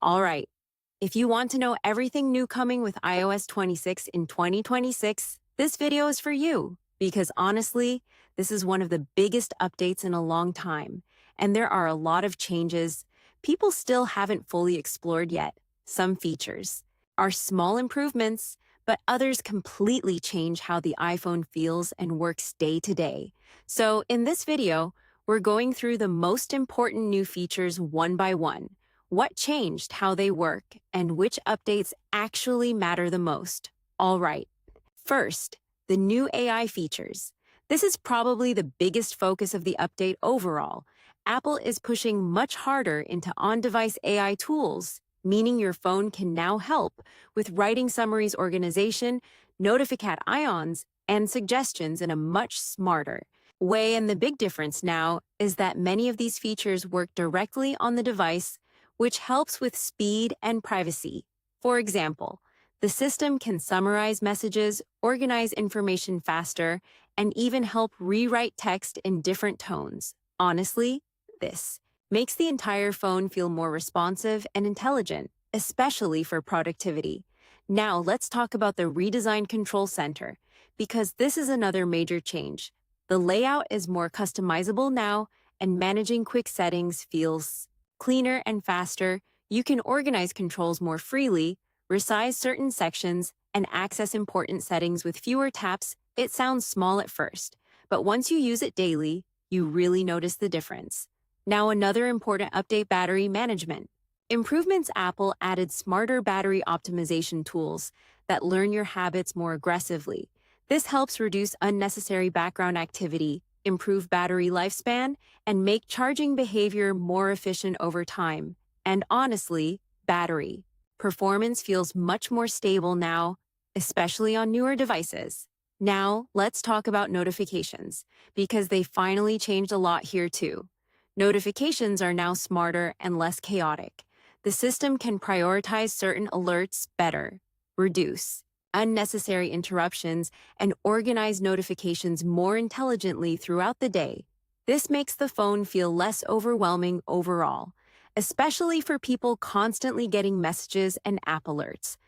All right. If you want to know everything new coming with iOS 26 in 2026, this video is for you. Because honestly, this is one of the biggest updates in a long time, and there are a lot of changes people still haven't fully explored yet. Some features are small improvements, but others completely change how the iPhone feels and works day to day. So, in this video, we're going through the most important new features one by one, what changed, how they work, and which updates actually matter the most. All right. First, the new AI features. This is probably the biggest focus of the update overall. Apple is pushing much harder into on-device AI tools, meaning your phone can now help with writing summaries organization, notificat ions, and suggestions in a much smarter way. And the big difference now is that many of these features work directly on the device, which helps with speed and privacy. For example, the system can summarize messages, organize information faster, and even help rewrite text in different tones. Honestly, this makes the entire phone feel more responsive and intelligent, especially for productivity. Now, let's talk about the redesigned control center, because this is another major change. The layout is more customizable now, and managing quick settings feels cleaner and faster. You can organize controls more freely, resize certain sections, and access important settings with fewer taps. It sounds small at first, but once you use it daily, you really notice the difference. Now, another important update: battery management. Improvements: Apple added smarter battery optimization tools that learn your habits more aggressively. This helps reduce unnecessary background activity, improve battery lifespan, and make charging behavior more efficient over time. And honestly, battery performance feels much more stable now, especially on newer devices. Now, let's talk about notifications, because they finally changed a lot here too. Notifications are now smarter and less chaotic. The system can prioritize certain alerts better, reduce unnecessary interruptions, and organize notifications more intelligently throughout the day. This makes the phone feel less overwhelming overall, especially for people constantly getting messages and app alerts.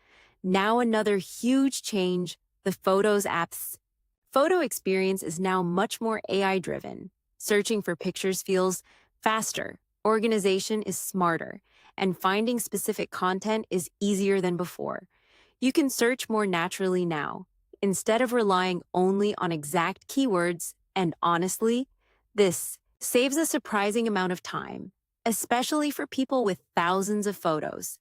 Now, another huge change: the Photos app's photo experience is now much more AI-driven. Searching for pictures feels faster, organization is smarter, and finding specific content is easier than before. You can search more naturally now, instead of relying only on exact keywords, and honestly, this saves a surprising amount of time, especially for people with thousands of photos.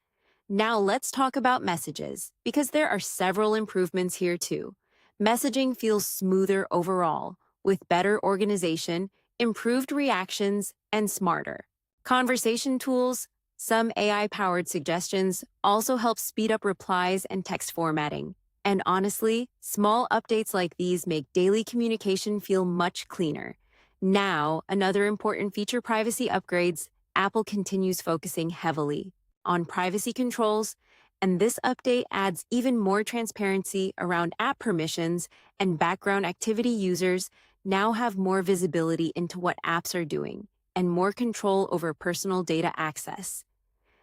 Now let's talk about messages, because there are several improvements here too. Messaging feels smoother overall, with better organization, improved reactions, and smarter conversation tools. Some AI-powered suggestions also help speed up replies and text formatting. And honestly, small updates like these make daily communication feel much cleaner. Now, another important feature: privacy upgrades. Apple continues focusing heavily on privacy controls, and this update adds even more transparency around app permissions and background activity. Users now have more visibility into what apps are doing and more control over personal data access.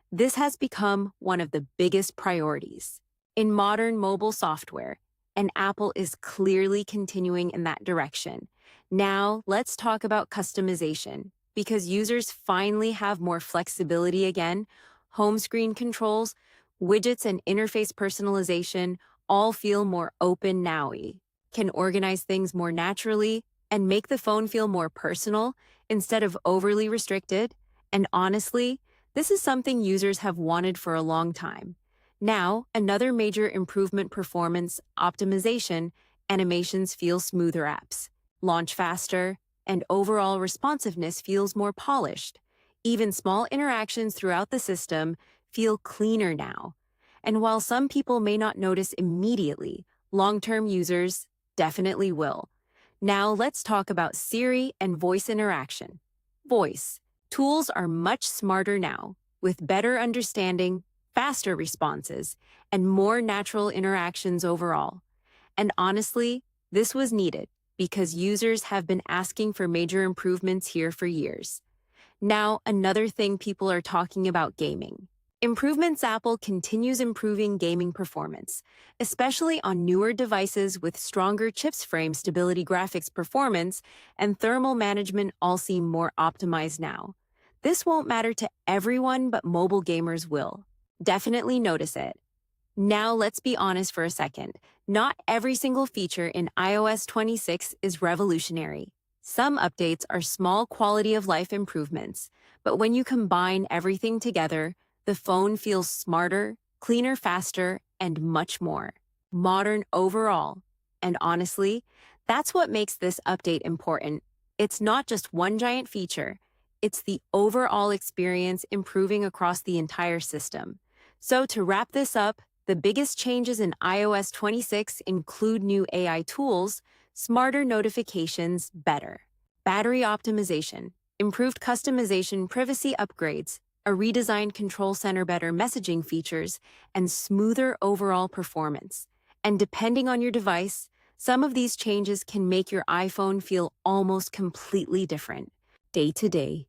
This has become one of the biggest priorities in modern mobile software, and Apple is clearly continuing in that direction. Now, let's talk about customization, because users finally have more flexibility again. Home screen controls, widgets, and interface personalization all feel more open now. Can organize things more naturally and make the phone feel more personal instead of overly restricted. And honestly, this is something users have wanted for a long time. Now, another major improvement: performance optimization. Animations feel smoother, apps launch faster, and overall responsiveness feels more polished. Even small interactions throughout the system feel cleaner now. And while some people may not notice immediately, long-term users definitely will. Now let's talk about Siri and voice interaction. Voice tools are much smarter now, with better understanding, faster responses, and more natural interactions overall. And honestly, this was needed because users have been asking for major improvements here for years. Now, another thing people are talking about: gaming. Improvements Apple continues improving gaming performance, especially on newer devices with stronger chips frame stability graphics performance and thermal management all seem more optimized now. This won't matter to everyone, but mobile gamers will. Definitely notice it. Now let's be honest for a second. Not every single feature in iOS 26 is revolutionary. Some updates are small quality of life improvements, but when you combine everything together, the phone feels smarter, cleaner, faster, and much more modern overall. And honestly, that's what makes this update important. It's not just one giant feature, it's the overall experience improving across the entire system. So to wrap this up, the biggest changes in iOS 26 include new AI tools, smarter notifications, better battery optimization, improved customization, privacy upgrades, a redesigned control center, better messaging features, and smoother overall performance. And depending on your device, some of these changes can make your iPhone feel almost completely different day to day.